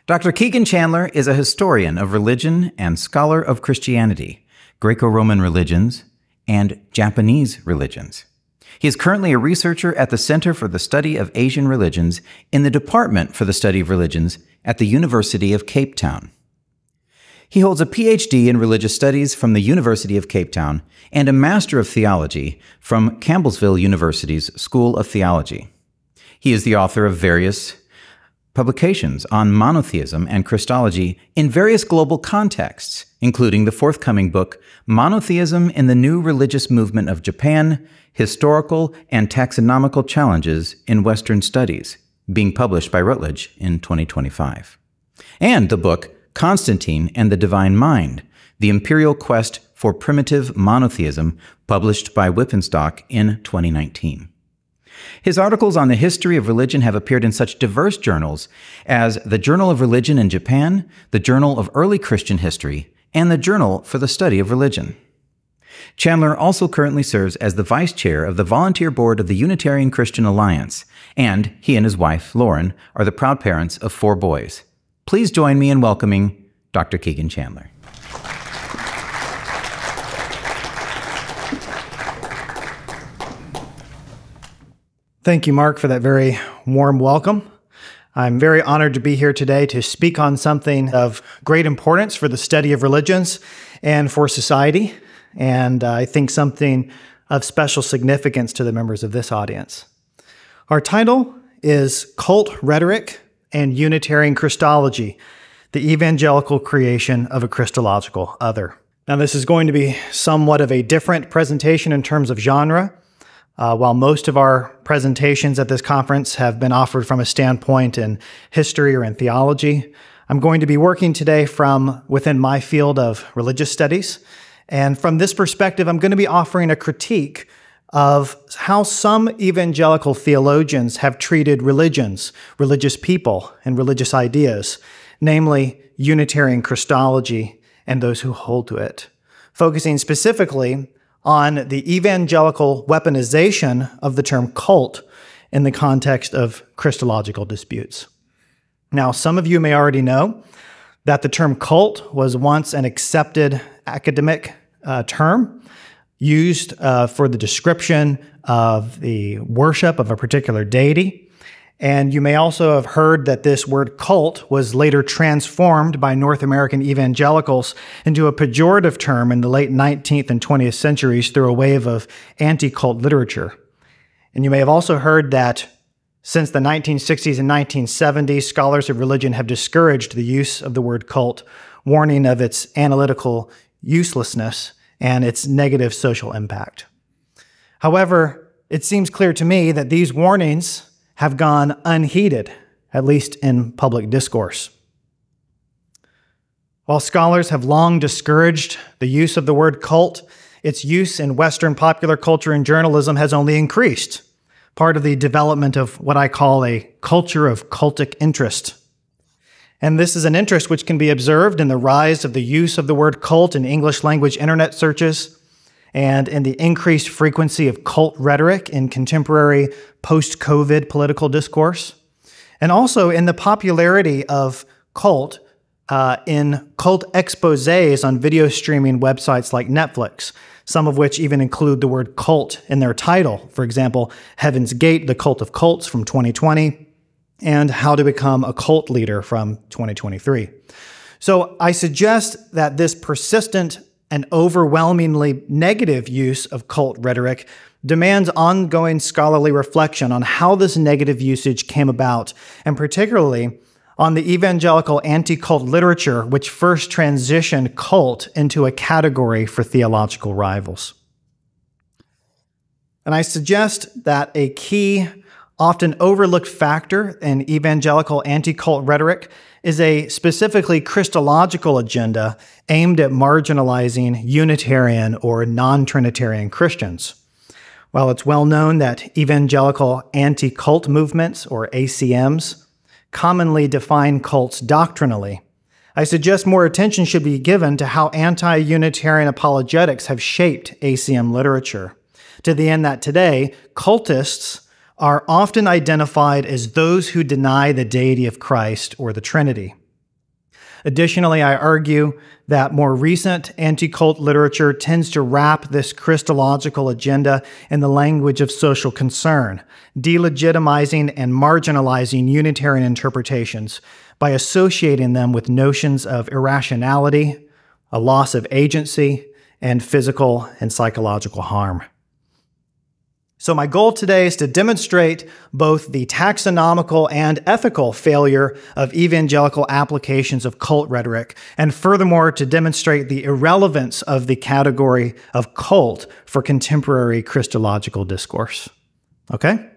Dr. Kegan Chandler is a historian of religion and scholar of Christianity, Greco-Roman religions, and Japanese religions. He is currently a researcher at the Center for the Study of Asian Religions in the Department for the Study of Religions at the University of Cape Town. He holds a PhD in Religious Studies from the University of Cape Town and a Master of Theology from Campbellsville University's School of Theology. He is the author of various publications on monotheism and Christology in various global contexts, including the forthcoming book, Monotheism in the New Religious Movement of Japan, Historical and Taxonomical Challenges in Western Studies, being published by Routledge in 2025. And the book, Constantine and the Divine Mind, The Imperial Quest for Primitive Monotheism, published by Wippenstock in 2019. His articles on the history of religion have appeared in such diverse journals as the Journal of Religion in Japan, the Journal of Early Christian History, and the Journal for the Study of Religion. Chandler also currently serves as the vice chair of the volunteer board of the Unitarian Christian Alliance, and he and his wife, Lauren, are the proud parents of 4 boys. Please join me in welcoming Dr. Kegan Chandler. Thank you, Mark, for that very warm welcome. I'm very honored to be here today to speak on something of great importance for the study of religions and for society, and I think something of special significance to the members of this audience. Our title is Cult-Rhetoric and Unitarian Christology, the Evangelical Creation of a Christological Other. Now, this is going to be somewhat of a different presentation in terms of genre. While most of our presentations at this conference have been offered from a standpoint in history or in theology, I'm going to be working today from within my field of religious studies. And from this perspective, I'm going to be offering a critique of how some evangelical theologians have treated religions, religious people, and religious ideas, namely Unitarian Christology and those who hold to it, focusing specifically on the evangelical weaponization of the term cult in the context of Christological disputes. Now, some of you may already know that the term cult was once an accepted academic term used for the description of the worship of a particular deity. And you may also have heard that this word cult was later transformed by North American evangelicals into a pejorative term in the late 19th and 20th centuries through a wave of anti-cult literature. And you may have also heard that since the 1960s and 1970s, scholars of religion have discouraged the use of the word cult, warning of its analytical uselessness and its negative social impact. However, it seems clear to me that these warnings have gone unheeded, at least in public discourse. While scholars have long discouraged the use of the word cult, its use in Western popular culture and journalism has only increased, part of the development of what I call a culture of cultic interest. And this is an interest which can be observed in the rise of the use of the word cult in English language internet searches, and in the increased frequency of cult rhetoric in contemporary post-COVID political discourse, and also in the popularity of cult in cult exposés on video streaming websites like Netflix, some of which even include the word cult in their title. For example, Heaven's Gate, The Cult of Cults from 2020, and How to Become a Cult Leader from 2023. So I suggest that this persistent and overwhelmingly negative use of cult rhetoric demands ongoing scholarly reflection on how this negative usage came about, and particularly on the evangelical anti-cult literature which first transitioned cult into a category for theological rivals. And I suggest that a key, often overlooked factor in evangelical anti-cult rhetoric is a specifically Christological agenda aimed at marginalizing Unitarian or non-trinitarian Christians. While it's well known that evangelical anti-cult movements, or ACMs, commonly define cults doctrinally, I suggest more attention should be given to how anti-Unitarian apologetics have shaped ACM literature, to the end that today, cultists are often identified as those who deny the deity of Christ or the Trinity. Additionally, I argue that more recent anti-cult literature tends to wrap this Christological agenda in the language of social concern, delegitimizing and marginalizing Unitarian interpretations by associating them with notions of irrationality, a loss of agency, and physical and psychological harm. So my goal today is to demonstrate both the taxonomical and ethical failure of evangelical applications of cult rhetoric, and furthermore to demonstrate the irrelevance of the category of cult for contemporary Christological discourse. Okay?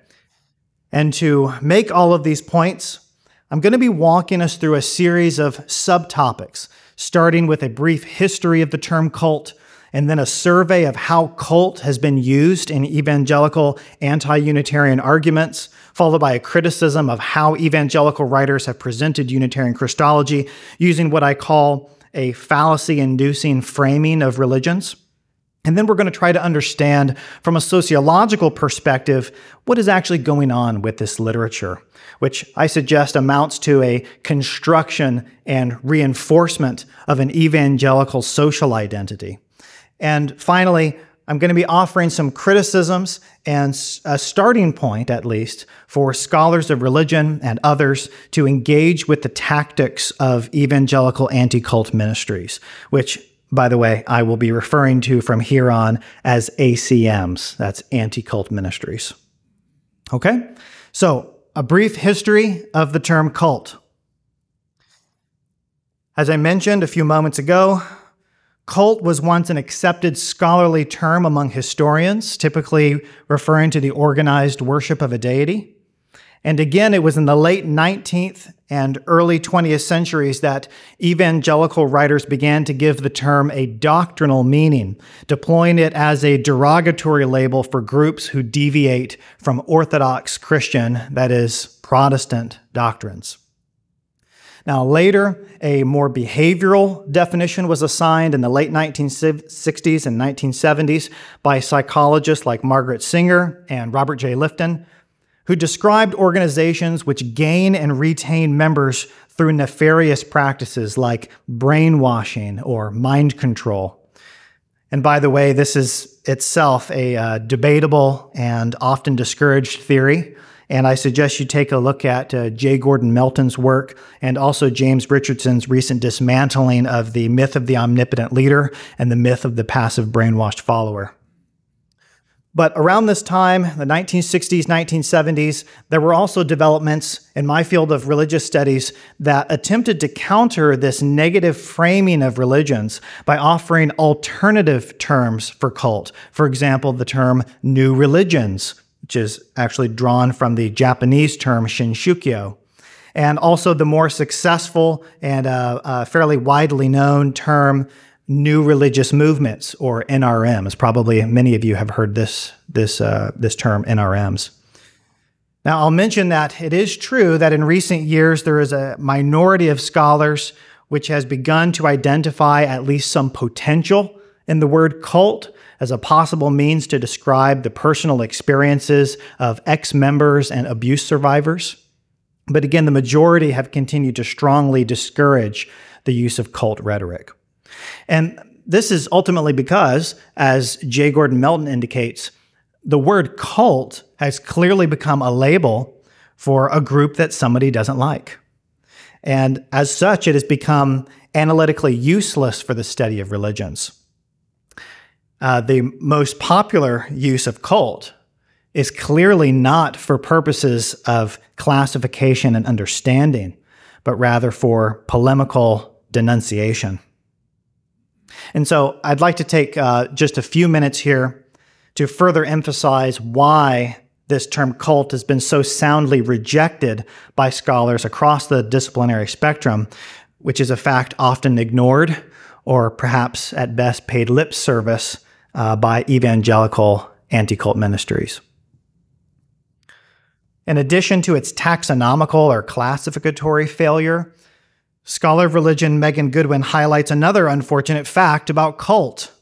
And to make all of these points, I'm going to be walking us through a series of subtopics, starting with a brief history of the term cult, and then a survey of how cult has been used in evangelical anti-Unitarian arguments, followed by a criticism of how evangelical writers have presented Unitarian Christology using what I call a fallacy-inducing framing of religions. And then we're going to try to understand from a sociological perspective what is actually going on with this literature, which I suggest amounts to a construction and reinforcement of an evangelical social identity. And finally, I'm going to be offering some criticisms and a starting point, at least, for scholars of religion and others to engage with the tactics of evangelical anti-cult ministries, which, by the way, I will be referring to from here on as ACMs. That's anti-cult ministries. Okay? So, a brief history of the term cult. As I mentioned a few moments ago, cult was once an accepted scholarly term among historians, typically referring to the organized worship of a deity. And again, it was in the late 19th and early 20th centuries that evangelical writers began to give the term a doctrinal meaning, deploying it as a derogatory label for groups who deviate from Orthodox Christian, that is, Protestant doctrines. Now, later, a more behavioral definition was assigned in the late 1960s and 1970s by psychologists like Margaret Singer and Robert J. Lifton, who described organizations which gain and retain members through nefarious practices like brainwashing or mind control. And by the way, this is itself a debatable and often discouraged theory. And I suggest you take a look at J. Gordon Melton's work and also James Richardson's recent dismantling of the myth of the omnipotent leader and the myth of the passive brainwashed follower. But around this time, the 1960s, 1970s, there were also developments in my field of religious studies that attempted to counter this negative framing of religions by offering alternative terms for cult. For example, the term new religions, which is actually drawn from the Japanese term Shinshukyo, and also the more successful and fairly widely known term new religious movements, or NRMs. Probably many of you have heard this term, NRMs. Now, I'll mention that it is true that in recent years there is a minority of scholars which has begun to identify at least some potential in the word cult as a possible means to describe the personal experiences of ex-members and abuse survivors. But again, the majority have continued to strongly discourage the use of cult rhetoric. And this is ultimately because, as J. Gordon Melton indicates, the word cult has clearly become a label for a group that somebody doesn't like. And as such, it has become analytically useless for the study of religions. The most popular use of cult is clearly not for purposes of classification and understanding, but rather for polemical denunciation. And so I'd like to take just a few minutes here to further emphasize why this term cult has been so soundly rejected by scholars across the disciplinary spectrum, which is a fact often ignored or perhaps at best paid lip service by evangelical anti-cult ministries. In addition to its taxonomical or classificatory failure, scholar of religion Megan Goodwin highlights another unfortunate fact about cult: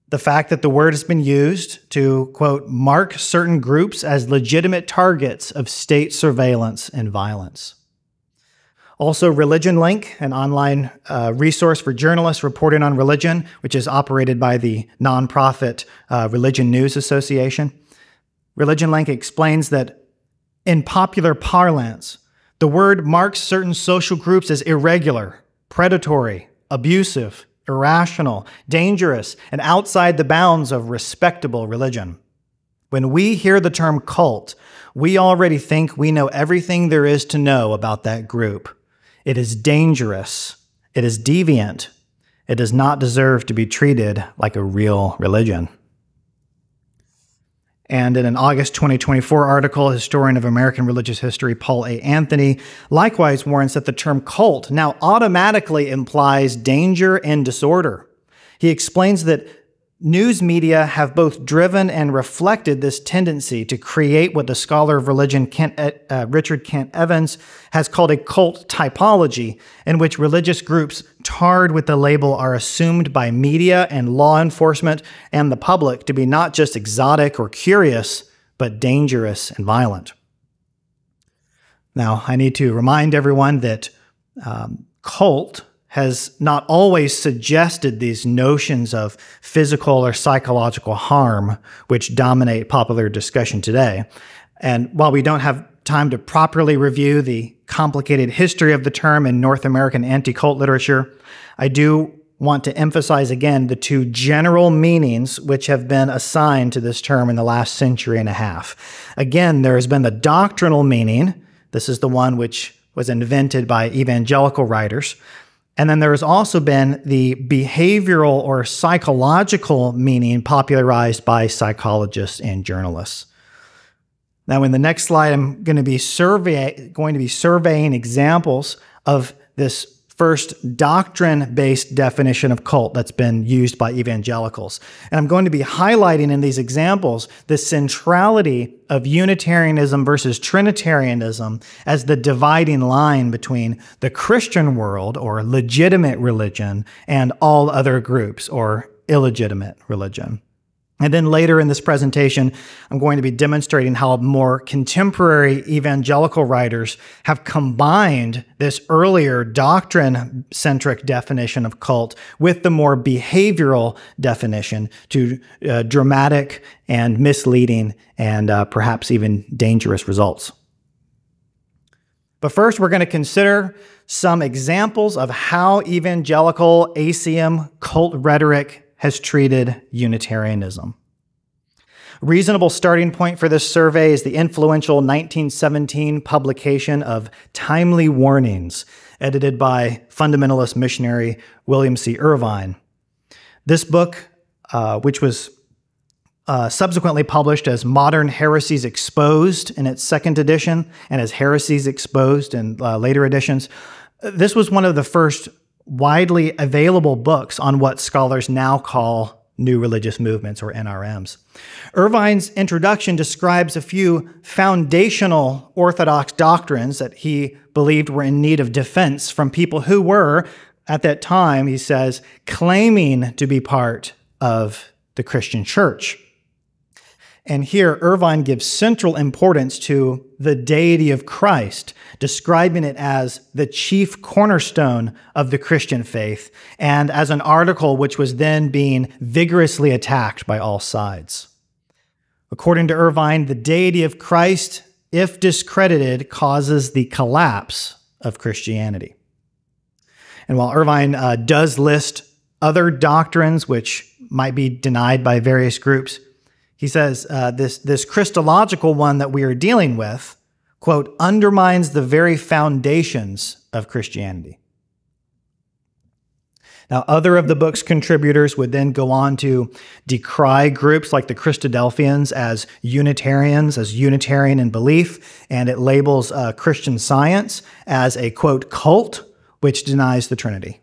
the fact that the word has been used to, quote, mark certain groups as legitimate targets of state surveillance and violence. Also, Religion Link, an online resource for journalists reporting on religion, which is operated by the nonprofit Religion News Association. Religion Link explains that in popular parlance, the word marks certain social groups as irregular, predatory, abusive, irrational, dangerous, and outside the bounds of respectable religion. When we hear the term cult, we already think we know everything there is to know about that group. It is dangerous. It is deviant. It does not deserve to be treated like a real religion. And in an August 2024 article, historian of American religious history Paul A. Anthony likewise warns that the term cult now automatically implies danger and disorder. He explains that news media have both driven and reflected this tendency to create what the scholar of religion Richard Kent Evans has called a cult typology, in which religious groups tarred with the label are assumed by media and law enforcement and the public to be not just exotic or curious, but dangerous and violent. Now, I need to remind everyone that cult has not always suggested these notions of physical or psychological harm, which dominate popular discussion today. And while we don't have time to properly review the complicated history of the term in North American anti-cult literature, I do want to emphasize again the two general meanings which have been assigned to this term in the last century and a half. Again, there has been the doctrinal meaning. This is the one which was invented by evangelical writers. And then there has also been the behavioral or psychological meaning popularized by psychologists and journalists. Now, in the next slide, I'm going to be surveying examples of this first doctrine-based definition of cult that's been used by evangelicals. And I'm going to be highlighting in these examples the centrality of Unitarianism versus Trinitarianism as the dividing line between the Christian world, or legitimate religion, and all other groups, or illegitimate religion. And then later in this presentation, I'm going to be demonstrating how more contemporary evangelical writers have combined this earlier doctrine-centric definition of cult with the more behavioral definition to dramatic and misleading and perhaps even dangerous results. But first, we're going to consider some examples of how evangelical ACM cult rhetoric has treated Unitarianism. A reasonable starting point for this survey is the influential 1917 publication of Timely Warnings, edited by fundamentalist missionary William C. Irvine. This book, which was subsequently published as Modern Heresies Exposed in its second edition and as Heresies Exposed in later editions, this was one of the first widely available books on what scholars now call new religious movements, or NRMs. Irvine's introduction describes a few foundational Orthodox doctrines that he believed were in need of defense from people who were, at that time, he says, claiming to be part of the Christian church. And here, Irvine gives central importance to the deity of Christ, describing it as the chief cornerstone of the Christian faith, and as an article which was then being vigorously attacked by all sides. According to Irvine, the deity of Christ, if discredited, causes the collapse of Christianity. And while Irvine does list other doctrines which might be denied by various groups, he says this Christological one that we are dealing with, quote, undermines the very foundations of Christianity. Now, other of the book's contributors would then go on to decry groups like the Christadelphians as Unitarians, as Unitarian in belief, and it labels Christian Science as a, quote, cult, which denies the Trinity.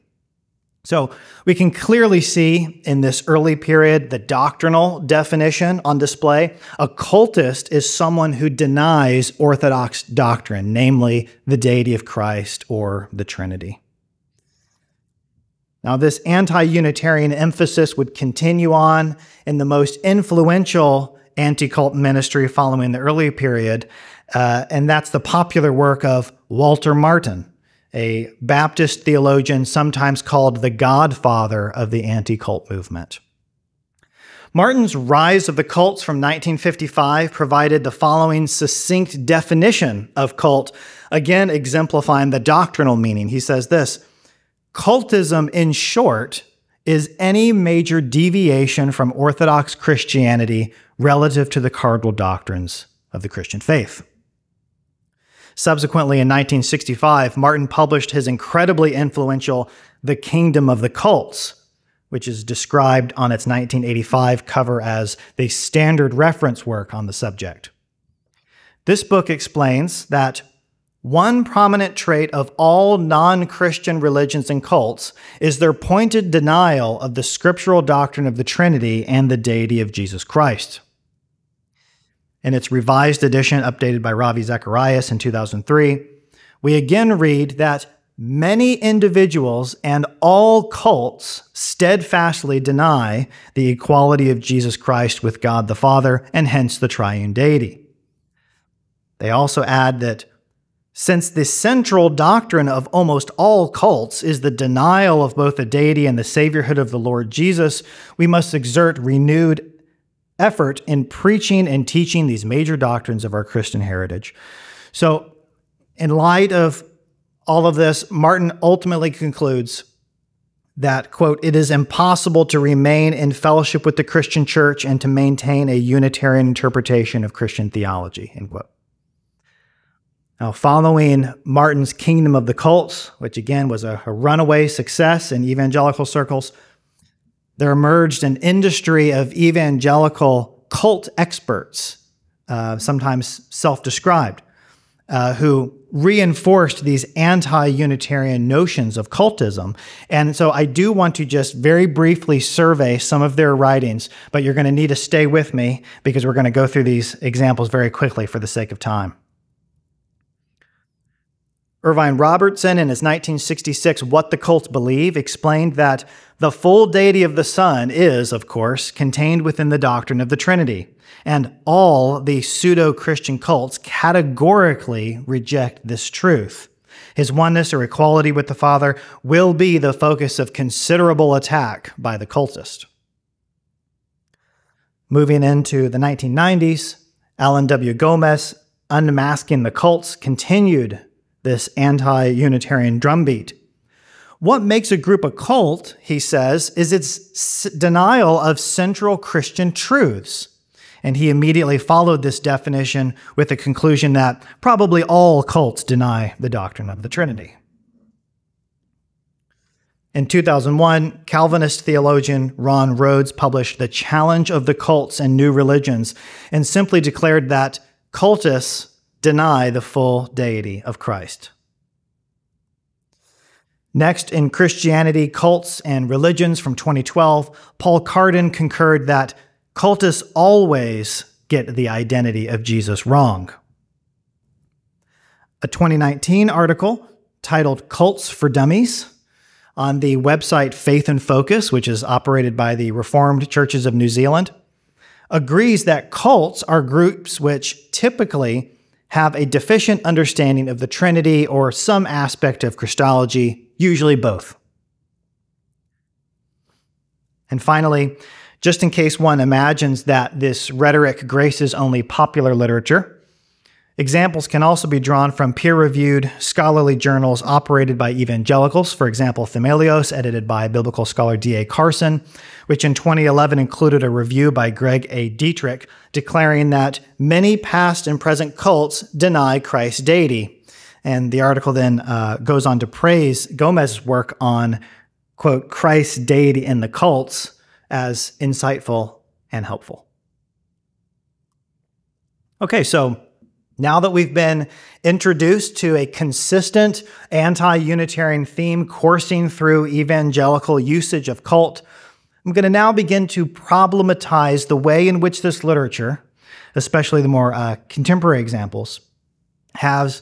So we can clearly see in this early period the doctrinal definition on display. A cultist is someone who denies Orthodox doctrine, namely the deity of Christ or the Trinity. Now, this anti-Unitarian emphasis would continue on in the most influential anti-cult ministry following the early period, and that's the popular work of Walter Martin. a Baptist theologian sometimes called the godfather of the anti-cult movement. Martin's Rise of the Cults from 1955 provided the following succinct definition of cult, again exemplifying the doctrinal meaning. He says this: cultism, in short, is any major deviation from Orthodox Christianity relative to the cardinal doctrines of the Christian faith. Subsequently, in 1965, Martin published his incredibly influential The Kingdom of the Cults, which is described on its 1985 cover as the standard reference work on the subject. This book explains that one prominent trait of all non-Christian religions and cults is their pointed denial of the scriptural doctrine of the Trinity and the deity of Jesus Christ. In its revised edition, updated by Ravi Zacharias in 2003, we again read that many individuals and all cults steadfastly deny the equality of Jesus Christ with God the Father and hence the triune deity. They also add that since the central doctrine of almost all cults is the denial of both the deity and the saviorhood of the Lord Jesus, we must exert renewed effort in preaching and teaching these major doctrines of our Christian heritage. So, in light of all of this, Martin ultimately concludes that, quote, it is impossible to remain in fellowship with the Christian church and to maintain a Unitarian interpretation of Christian theology, end quote. Now, following Martin's Kingdom of the Cults, which again was a runaway success in evangelical circles, there emerged an industry of evangelical cult experts, sometimes self-described, who reinforced these anti-Unitarian notions of cultism. And so I do want to just very briefly survey some of their writings, but you're going to need to stay with me because we're going to go through these examples very quickly for the sake of time. Irvine Robertson, in his 1966 What the Cults Believe, explained that the full deity of the Son is, of course, contained within the doctrine of the Trinity, and all the pseudo-Christian cults categorically reject this truth. His oneness or equality with the Father will be the focus of considerable attack by the cultist. Moving into the 1990s, Alan W. Gomez, Unmasking the Cults, continued this anti-Unitarian drumbeat. What makes a group a cult, he says, is its denial of central Christian truths. And he immediately followed this definition with the conclusion that probably all cults deny the doctrine of the Trinity. In 2001, Calvinist theologian Ron Rhodes published The Challenge of the Cults and New Religions and simply declared that cultists deny the full deity of Christ. Next, in Christianity, Cults and Religions from 2012, Paul Carden concurred that cultists always get the identity of Jesus wrong. A 2019 article titled Cults for Dummies on the website Faith and Focus, which is operated by the Reformed Churches of New Zealand, agrees that cults are groups which typically have a deficient understanding of the Trinity or some aspect of Christology, usually both. And finally, just in case one imagines that this rhetoric graces only popular literature, examples can also be drawn from peer-reviewed scholarly journals operated by evangelicals, for example, Themelios, edited by biblical scholar D.A. Carson, which in 2011 included a review by Greg A. Dietrich declaring that many past and present cults deny Christ's deity. And the article then goes on to praise Gomez's work on, quote, Christ's deity in the cults as insightful and helpful. Okay, so now that we've been introduced to a consistent anti-Unitarian theme coursing through evangelical usage of cult, I'm going to now begin to problematize the way in which this literature, especially the more contemporary examples, have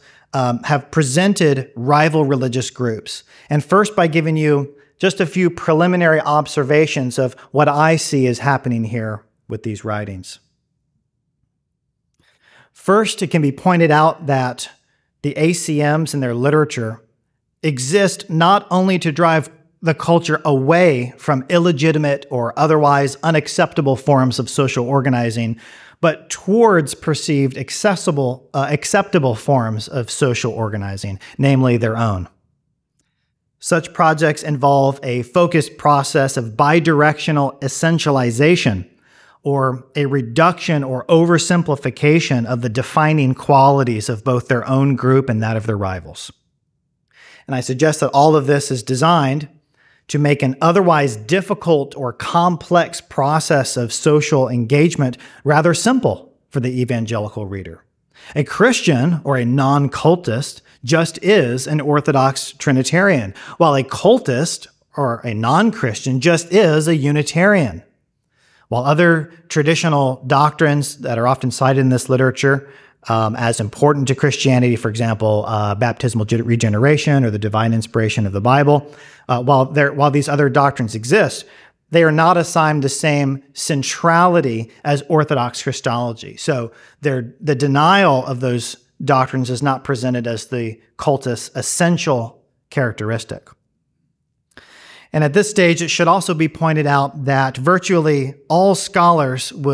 presented rival religious groups. And first by giving you just a few preliminary observations of what I see is happening here with these writings. First, it can be pointed out that the ACMs in their literature exist not only to drive the culture away from illegitimate or otherwise unacceptable forms of social organizing, but towards perceived acceptable forms of social organizing, namely their own. Such projects involve a focused process of bidirectional essentialization, or a reduction or oversimplification of the defining qualities of both their own group and that of their rivals. And I suggest that all of this is designed to make an otherwise difficult or complex process of social engagement rather simple for the evangelical reader. A Christian or a non-cultist just is an Orthodox Trinitarian, while a cultist or a non-Christian just is a Unitarian. While other traditional doctrines that are often cited in this literature as important to Christianity, for example, baptismal regeneration or the divine inspiration of the Bible, while these other doctrines exist, they are not assigned the same centrality as Orthodox Christology. So the denial of those doctrines is not presented as the cultist's essential characteristic. And at this stage, it should also be pointed out that virtually all scholars of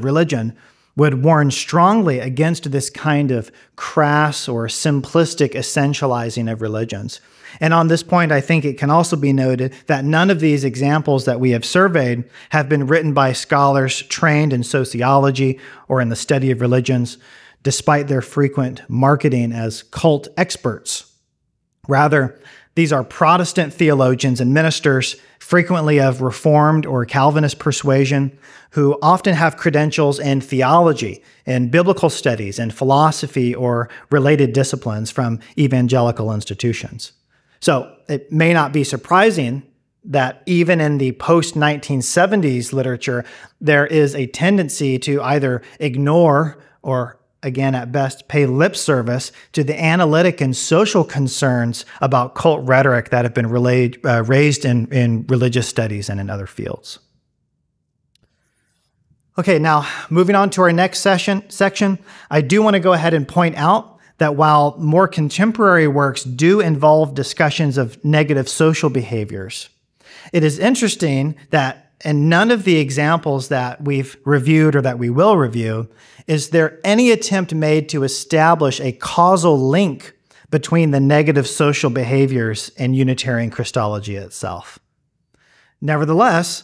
religion would warn strongly against this kind of crass or simplistic essentializing of religions. And on this point, I think it can also be noted that none of these examples that we have surveyed have been written by scholars trained in sociology or in the study of religions, despite their frequent marketing as cult experts. Rather, these are Protestant theologians and ministers, frequently of Reformed or Calvinist persuasion, who often have credentials in theology, in biblical studies, in philosophy, or related disciplines from evangelical institutions. So it may not be surprising that even in the post-1970s literature, there is a tendency to either ignore or, again, at best, pay lip service to the analytic and social concerns about cult rhetoric that have been raised in religious studies and in other fields. Okay, now moving on to our next section, I do want to go ahead and point out that while more contemporary works do involve discussions of negative social behaviors, it is interesting that in none of the examples that we've reviewed or that we will review, is there any attempt made to establish a causal link between the negative social behaviors and Unitarian Christology itself. Nevertheless,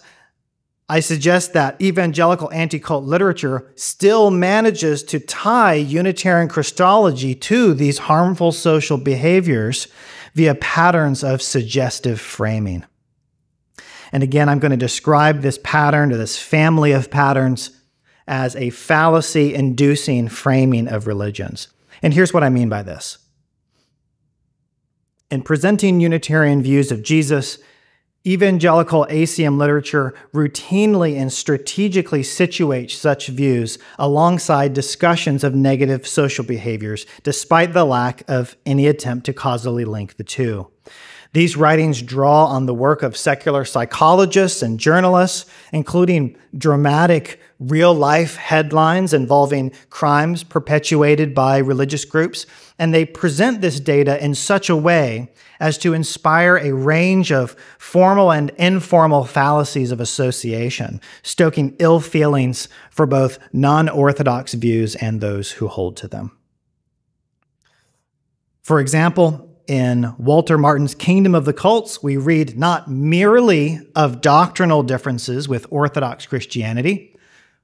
I suggest that evangelical anti-cult literature still manages to tie Unitarian Christology to these harmful social behaviors via patterns of suggestive framing. And again, I'm going to describe this pattern or this family of patterns as a fallacy-inducing framing of religions. And here's what I mean by this. In presenting Unitarian views of Jesus, evangelical ACM literature routinely and strategically situates such views alongside discussions of negative social behaviors, despite the lack of any attempt to causally link the two. These writings draw on the work of secular psychologists and journalists, including dramatic real-life headlines involving crimes perpetuated by religious groups, and they present this data in such a way as to inspire a range of formal and informal fallacies of association, stoking ill feelings for both non-orthodox views and those who hold to them. For example, in Walter Martin's Kingdom of the Cults, we read not merely of doctrinal differences with Orthodox Christianity,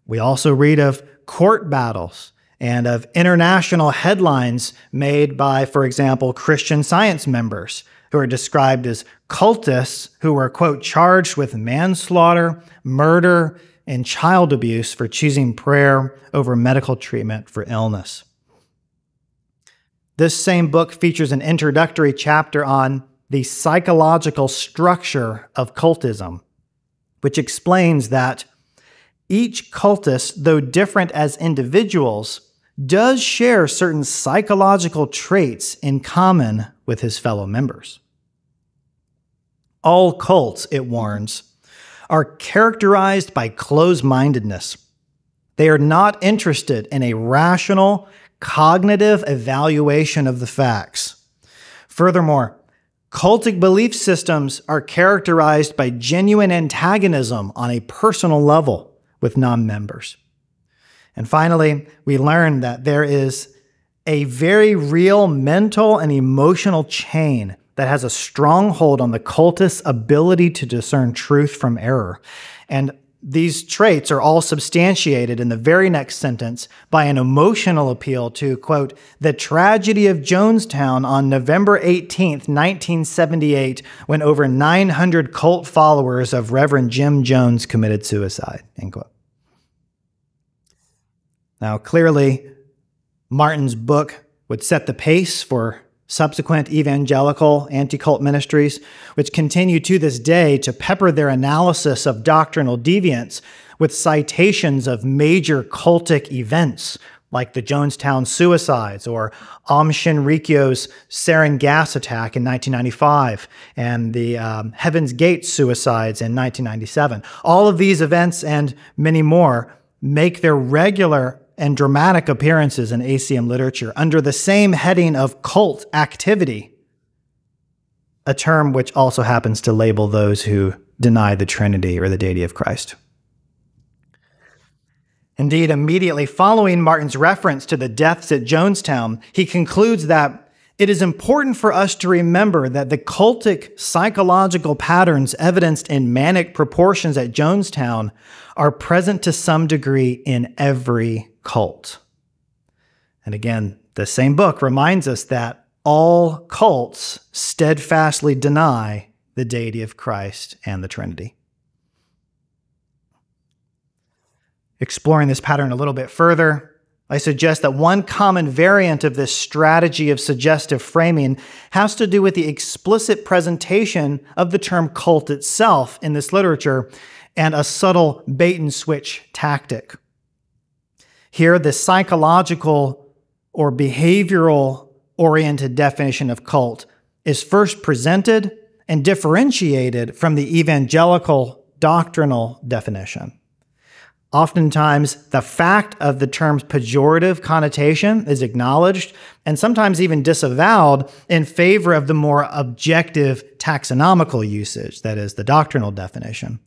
we also read of court battles and of international headlines made by, for example, Christian Science members who are described as cultists who were, quote, charged with manslaughter, murder, and child abuse for choosing prayer over medical treatment for illness. This same book features an introductory chapter on the psychological structure of cultism, which explains that each cultist, though different as individuals, does share certain psychological traits in common with his fellow members. All cults, it warns, are characterized by closed-mindedness. They are not interested in a rational, cognitive evaluation of the facts. Furthermore, cultic belief systems are characterized by genuine antagonism on a personal level with non-members. And finally, we learn that there is a very real mental and emotional chain that has a strong hold on the cultist's ability to discern truth from error. And these traits are all substantiated in the very next sentence by an emotional appeal to, quote, the tragedy of Jonestown on November 18th, 1978, when over 900 cult followers of Reverend Jim Jones committed suicide, end quote. Now, clearly, Martin's book would set the pace for subsequent evangelical anti-cult ministries, which continue to this day to pepper their analysis of doctrinal deviance with citations of major cultic events like the Jonestown suicides or Aum Shinrikyo's sarin gas attack in 1995 and the Heaven's Gate suicides in 1997. All of these events and many more make their regular and dramatic appearances in ACM literature under the same heading of cult activity, a term which also happens to label those who deny the Trinity or the deity of Christ. Indeed, immediately following Martin's reference to the deaths at Jonestown, he concludes that it is important for us to remember that the cultic psychological patterns evidenced in manic proportions at Jonestown are present to some degree in every cult. And again, the same book reminds us that all cults steadfastly deny the deity of Christ and the Trinity. Exploring this pattern a little bit further, I suggest that one common variant of this strategy of suggestive framing has to do with the explicit presentation of the term cult itself in this literature and a subtle bait-and-switch tactic. Here, the psychological or behavioral-oriented definition of cult is first presented and differentiated from the evangelical doctrinal definition. Oftentimes, the fact of the term's pejorative connotation is acknowledged and sometimes even disavowed in favor of the more objective taxonomical usage, that is, the doctrinal definition.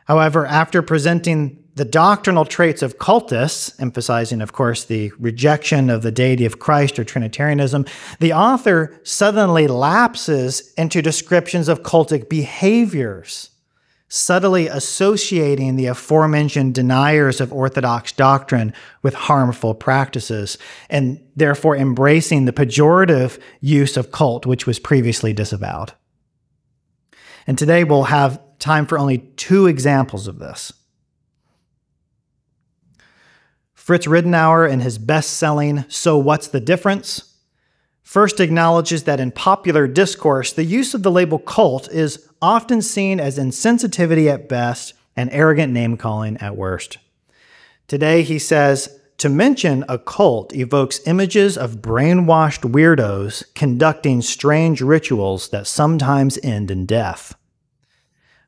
However, after presenting the doctrinal traits of cultists, emphasizing, of course, the rejection of the deity of Christ or Trinitarianism, the author suddenly lapses into descriptions of cultic behaviors, subtly associating the aforementioned deniers of orthodox doctrine with harmful practices, and therefore embracing the pejorative use of cult, which was previously disavowed. And today we'll have time for only two examples of this. Fritz Ridenour, in his best-selling So What's the Difference?, first acknowledges that in popular discourse, the use of the label cult is often seen as insensitivity at best and arrogant name-calling at worst. Today, he says, to mention a cult evokes images of brainwashed weirdos conducting strange rituals that sometimes end in death.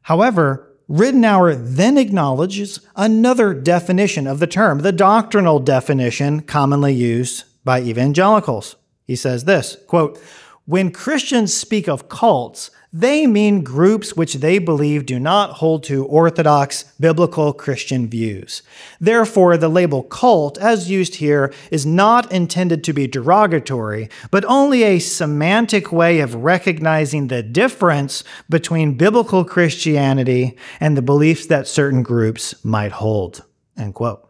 However, Ridenour then acknowledges another definition of the term, the doctrinal definition commonly used by evangelicals. He says this, quote, when Christians speak of cults, they mean groups which they believe do not hold to orthodox biblical Christian views. Therefore, the label cult, as used here, is not intended to be derogatory, but only a semantic way of recognizing the difference between biblical Christianity and the beliefs that certain groups might hold, end quote.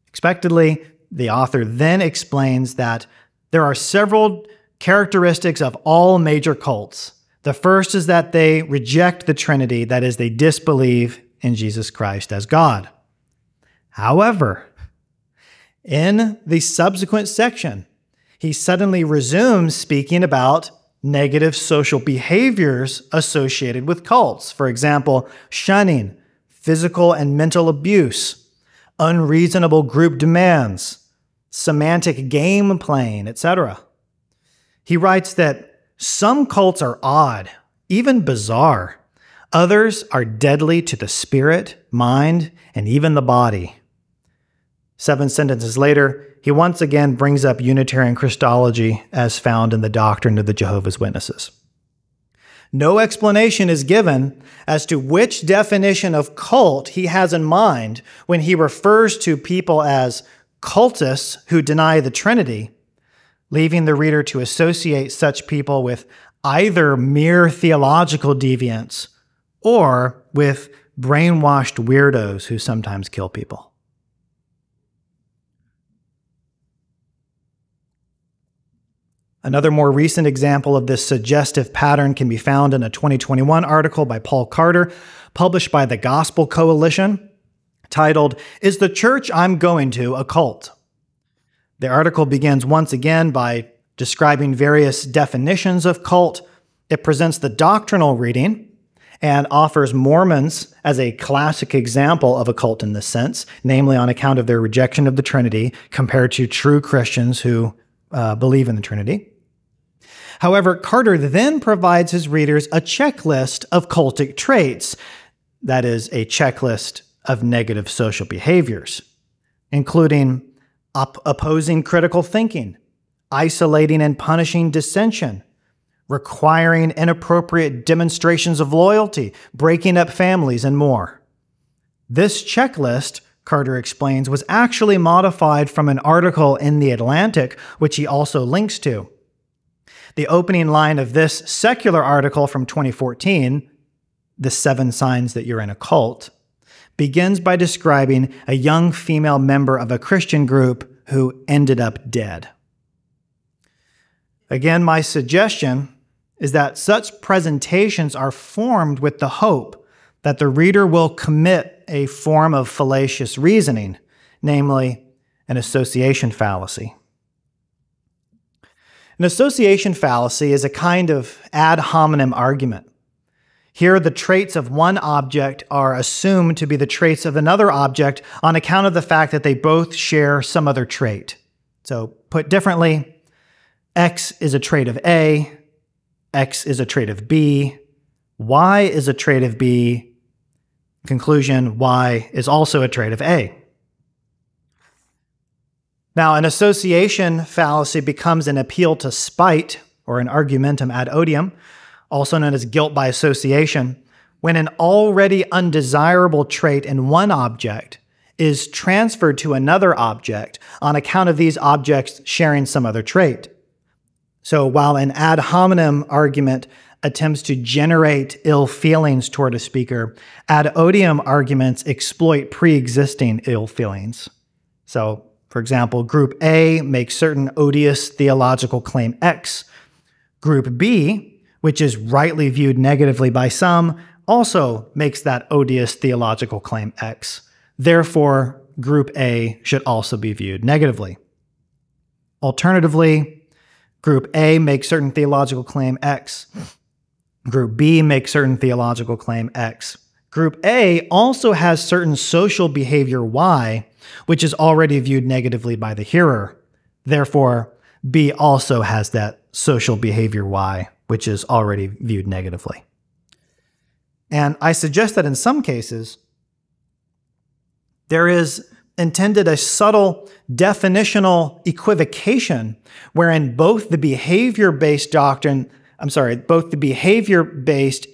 Expectedly, the author then explains that there are several characteristics of all major cults. The first is that they reject the Trinity, that is, they disbelieve in Jesus Christ as God. However, in the subsequent section, he suddenly resumes speaking about negative social behaviors associated with cults. For example, shunning, physical and mental abuse, unreasonable group demands, semantic game playing, etc. He writes that some cults are odd, even bizarre. Others are deadly to the spirit, mind, and even the body. 7 sentences later, he once again brings up Unitarian Christology as found in the doctrine of the Jehovah's Witnesses. No explanation is given as to which definition of cult he has in mind when he refers to people as cultists who deny the Trinity, leaving the reader to associate such people with either mere theological deviants or with brainwashed weirdos who sometimes kill people. Another more recent example of this suggestive pattern can be found in a 2021 article by Paul Carter, published by the Gospel Coalition, titled, "Is the Church I'm Going to a Cult?" The article begins once again by describing various definitions of cult. It presents the doctrinal reading and offers Mormons as a classic example of a cult in this sense, namely on account of their rejection of the Trinity compared to true Christians who believe in the Trinity. However, Carter then provides his readers a checklist of cultic traits, that is, a checklist of negative social behaviors, including opposing critical thinking, isolating and punishing dissension, requiring inappropriate demonstrations of loyalty, breaking up families, and more. This checklist, Carter explains, was actually modified from an article in The Atlantic, which he also links to. The opening line of this secular article from 2014, "The 7 Signs That You're in a Cult," begins by describing a young female member of a Christian group who ended up dead. Again, my suggestion is that such presentations are formed with the hope that the reader will commit a form of fallacious reasoning, namely an association fallacy. An association fallacy is a kind of ad hominem argument. Here, the traits of one object are assumed to be the traits of another object on account of the fact that they both share some other trait. So, put differently, X is a trait of A, X is a trait of B, Y is a trait of B, conclusion, Y is also a trait of A. Now, an association fallacy becomes an appeal to spite, or an argumentum ad odium, also known as guilt by association, when an already undesirable trait in one object is transferred to another object on account of these objects sharing some other trait. So while an ad hominem argument attempts to generate ill feelings toward a speaker, ad odium arguments exploit pre-existing ill feelings. So, for example, Group A makes certain odious theological claim X. Group B, which is rightly viewed negatively by some, also makes that odious theological claim X. Therefore, Group A should also be viewed negatively. Alternatively, Group A makes certain theological claim X. Group B makes certain theological claim X. Group A also has certain social behavior Y, which is already viewed negatively by the hearer. Therefore, B also has that social behavior Y, which is already viewed negatively. And I suggest that in some cases, there is intended a subtle definitional equivocation wherein both the behavior-based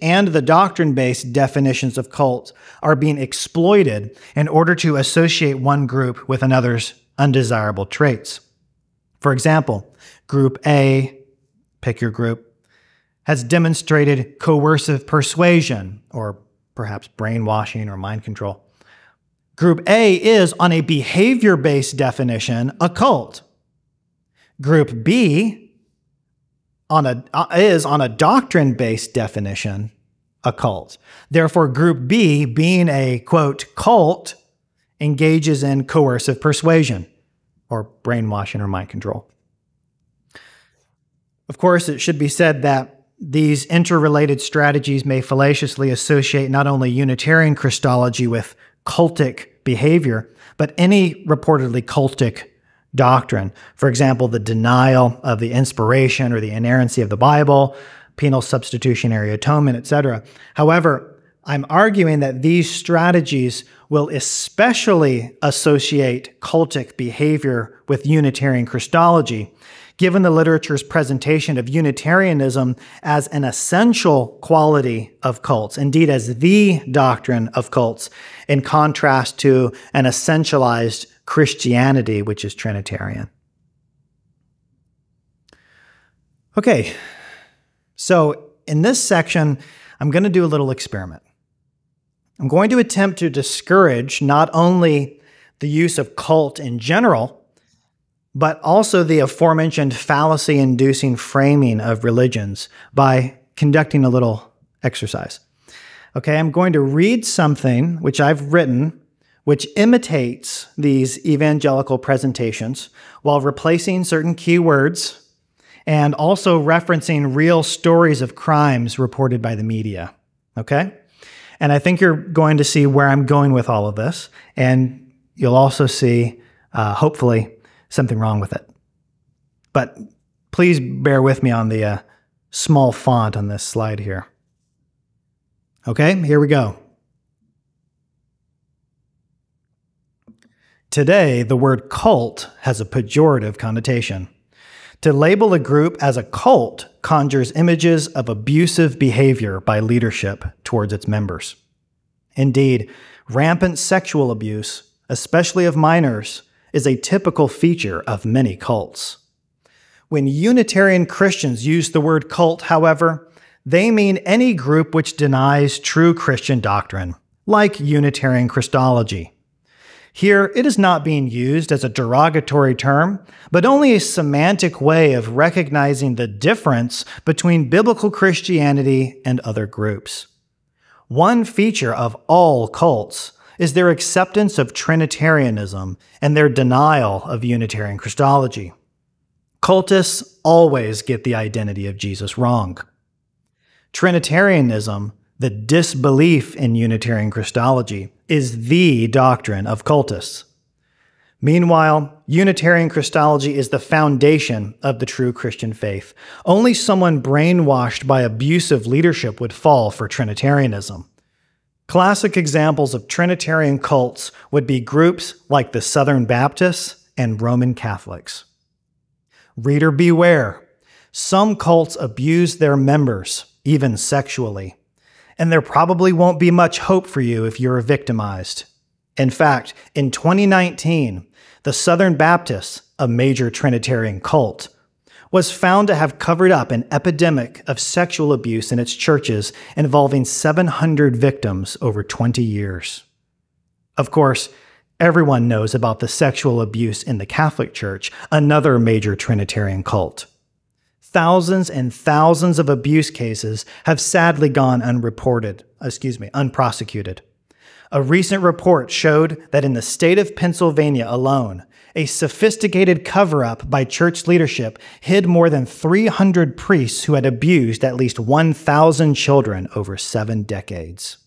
and the doctrine-based definitions of cults are being exploited in order to associate one group with another's undesirable traits. For example, Group A, pick your group, has demonstrated coercive persuasion, or perhaps brainwashing or mind control. Group A is, on a behavior-based definition, a cult. Group B is, on a doctrine-based definition, a cult. Therefore, Group B, being a, quote, cult, engages in coercive persuasion, or brainwashing or mind control. Of course, it should be said that these interrelated strategies may fallaciously associate not only Unitarian Christology with cultic behavior, but any reportedly cultic doctrine. For example, the denial of the inspiration or the inerrancy of the Bible, penal substitutionary atonement, etc. However, I'm arguing that these strategies will especially associate cultic behavior with Unitarian Christology, given the literature's presentation of Unitarianism as an essential quality of cults, indeed as the doctrine of cults, in contrast to an essentialized Christianity, which is Trinitarian. Okay, so in this section, I'm going to do a little experiment. I'm going to attempt to discourage not only the use of cult in general, but also the aforementioned fallacy-inducing framing of religions by conducting a little exercise. Okay, I'm going to read something which I've written, which imitates these evangelical presentations while replacing certain key words and also referencing real stories of crimes reported by the media. Okay? And I think you're going to see where I'm going with all of this, and you'll also see, hopefully, something wrong with it. But please bear with me on the small font on this slide here. Okay, here we go. Today, the word cult has a pejorative connotation. To label a group as a cult conjures images of abusive behavior by leadership towards its members. Indeed, rampant sexual abuse, especially of minors, is a typical feature of many cults. When Unitarian Christians use the word cult, however, they mean any group which denies true Christian doctrine, like Unitarian Christology. Here, it is not being used as a derogatory term, but only a semantic way of recognizing the difference between biblical Christianity and other groups. One feature of all cults is their acceptance of Trinitarianism and their denial of Unitarian Christology. Cultists always get the identity of Jesus wrong. Trinitarianism, the disbelief in Unitarian Christology, is the doctrine of cultists. Meanwhile, Unitarian Christology is the foundation of the true Christian faith. Only someone brainwashed by abusive leadership would fall for Trinitarianism. Classic examples of Trinitarian cults would be groups like the Southern Baptists and Roman Catholics. Reader beware, some cults abuse their members, even sexually, and there probably won't be much hope for you if you're victimized. In fact, in 2019, the Southern Baptists, a major Trinitarian cult, was found to have covered up an epidemic of sexual abuse in its churches involving 700 victims over 20 years. Of course, everyone knows about the sexual abuse in the Catholic Church, another major Trinitarian cult. Thousands and thousands of abuse cases have sadly gone unprosecuted. A recent report showed that in the state of Pennsylvania alone, a sophisticated cover-up by church leadership hid more than 300 priests who had abused at least 1,000 children over 7 decades.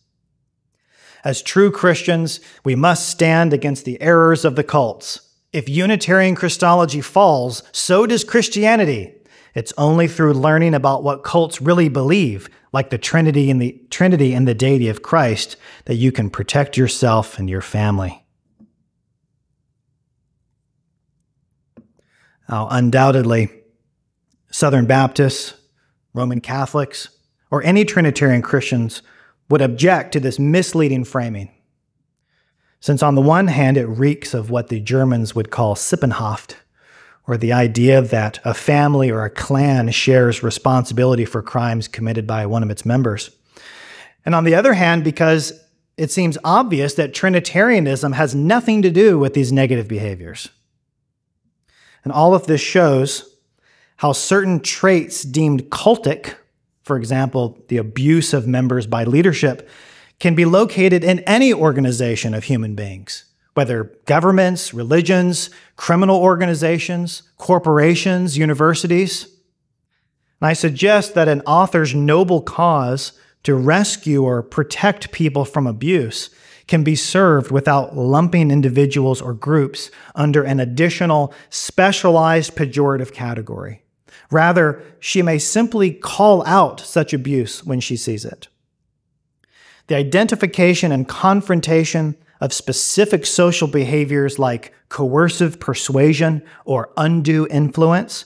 As true Christians, we must stand against the errors of the cults. If Unitarian Christology falls, so does Christianity. It's only through learning about what cults really believe, like the Trinity and the deity of Christ, that you can protect yourself and your family. Now, undoubtedly, Southern Baptists, Roman Catholics, or any Trinitarian Christians would object to this misleading framing, since on the one hand it reeks of what the Germans would call Sippenhaft, or the idea that a family or a clan shares responsibility for crimes committed by one of its members. And on the other hand, because it seems obvious that Trinitarianism has nothing to do with these negative behaviors. And all of this shows how certain traits deemed cultic, for example, the abuse of members by leadership, can be located in any organization of human beings, whether governments, religions, criminal organizations, corporations, universities. And I suggest that an author's noble cause to rescue or protect people from abuse can be served without lumping individuals or groups under an additional specialized pejorative category. Rather, she may simply call out such abuse when she sees it. The identification and confrontation of specific social behaviors like coercive persuasion or undue influence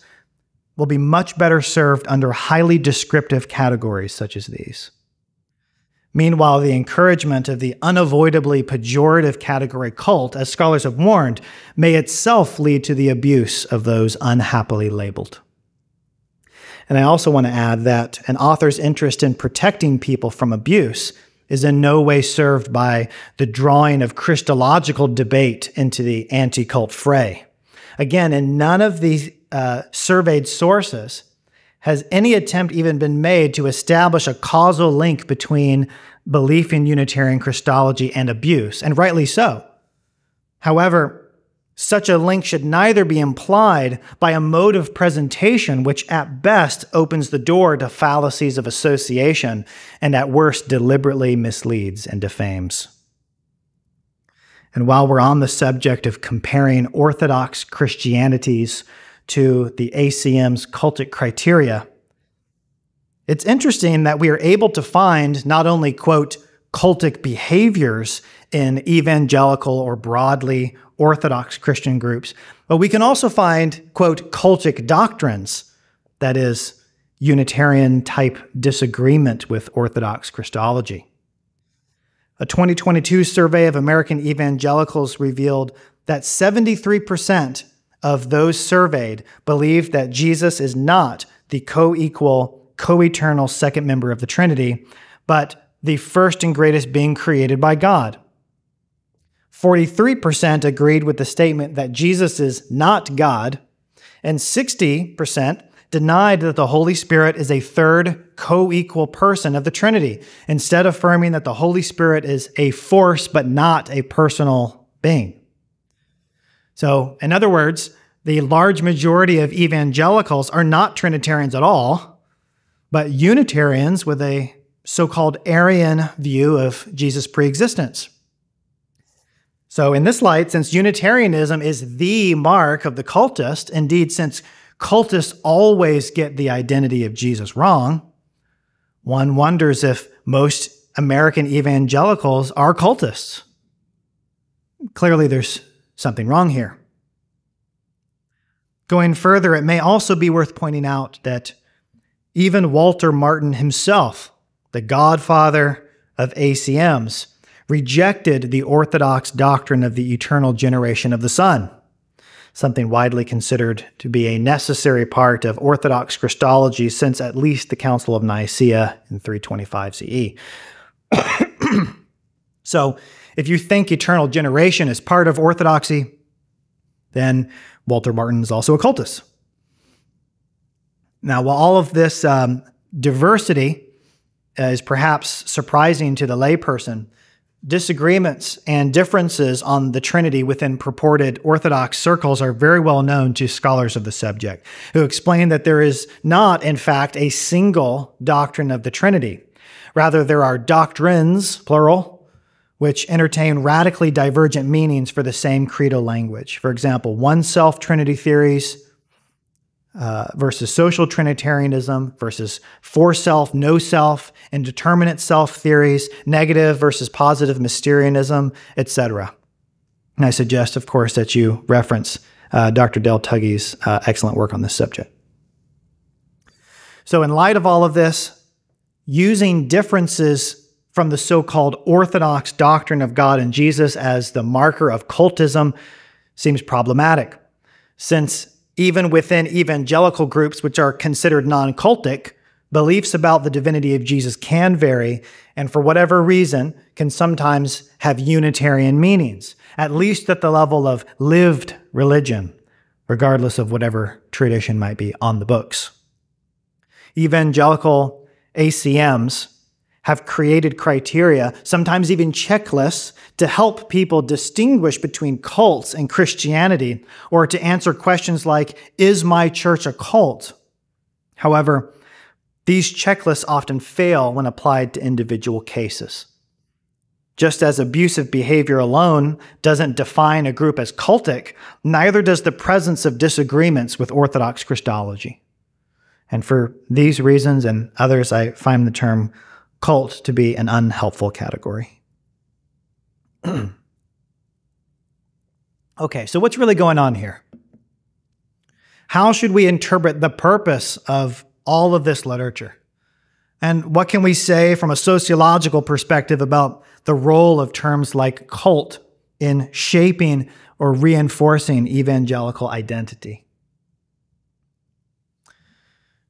will be much better served under highly descriptive categories such as these. Meanwhile, the encouragement of the unavoidably pejorative category cult, as scholars have warned, may itself lead to the abuse of those unhappily labeled. And I also want to add that an author's interest in protecting people from abuse is in no way served by the drawing of Christological debate into the anti-cult fray. Again, in none of these surveyed sources has any attempt even been made to establish a causal link between belief in Unitarian Christology and abuse, and rightly so. However, such a link should neither be implied by a mode of presentation which at best opens the door to fallacies of association and at worst deliberately misleads and defames. And while we're on the subject of comparing Orthodox Christianities to the ACMs' cultic criteria, it's interesting that we are able to find not only, quote, cultic behaviors in evangelical or broadly Orthodox Christian groups, but we can also find, quote, cultic doctrines, that is, Unitarian-type disagreement with Orthodox Christology. A 2022 survey of American evangelicals revealed that 73% of those surveyed believed that Jesus is not the co-equal, co-eternal second member of the Trinity, but the first and greatest being created by God. 43% agreed with the statement that Jesus is not God, and 60% denied that the Holy Spirit is a third co-equal person of the Trinity, instead affirming that the Holy Spirit is a force but not a personal being. So, in other words, the large majority of evangelicals are not Trinitarians at all, but Unitarians with a so-called Arian view of Jesus' preexistence. So in this light, since Unitarianism is the mark of the cultist, indeed, since cultists always get the identity of Jesus wrong, one wonders if most American evangelicals are cultists. Clearly, there's something wrong here. Going further, it may also be worth pointing out that even Walter Martin himself, the godfather of ACMs, rejected the orthodox doctrine of the eternal generation of the Son, something widely considered to be a necessary part of Orthodox Christology since at least the Council of Nicaea in 325 CE. So, if you think eternal generation is part of orthodoxy, then Walter Martin is also a cultist. Now, while all of this diversity is perhaps surprising to the layperson, disagreements and differences on the Trinity within purported Orthodox circles are very well known to scholars of the subject, who explain that there is not, in fact, a single doctrine of the Trinity. Rather, there are doctrines, plural, which entertain radically divergent meanings for the same credo language. For example, one-self Trinity theories versus social Trinitarianism versus for-self, no-self, indeterminate self theories, negative versus positive Mysterianism, etc. And I suggest, of course, that you reference Dr. Del Tuggy's excellent work on this subject. So in light of all of this, using differences from the so-called orthodox doctrine of God and Jesus as the marker of cultism seems problematic, since even within evangelical groups which are considered non-cultic, beliefs about the divinity of Jesus can vary, and for whatever reason, can sometimes have Unitarian meanings, at least at the level of lived religion, regardless of whatever tradition might be on the books. Evangelical ACMs have created criteria, sometimes even checklists, to help people distinguish between cults and Christianity, or to answer questions like, is my church a cult? However, these checklists often fail when applied to individual cases. Just as abusive behavior alone doesn't define a group as cultic, neither does the presence of disagreements with Orthodox Christology. And for these reasons and others, I find the term cult to be an unhelpful category. Okay, so what's really going on here? How should we interpret the purpose of all of this literature? And what can we say from a sociological perspective about the role of terms like cult in shaping or reinforcing evangelical identity?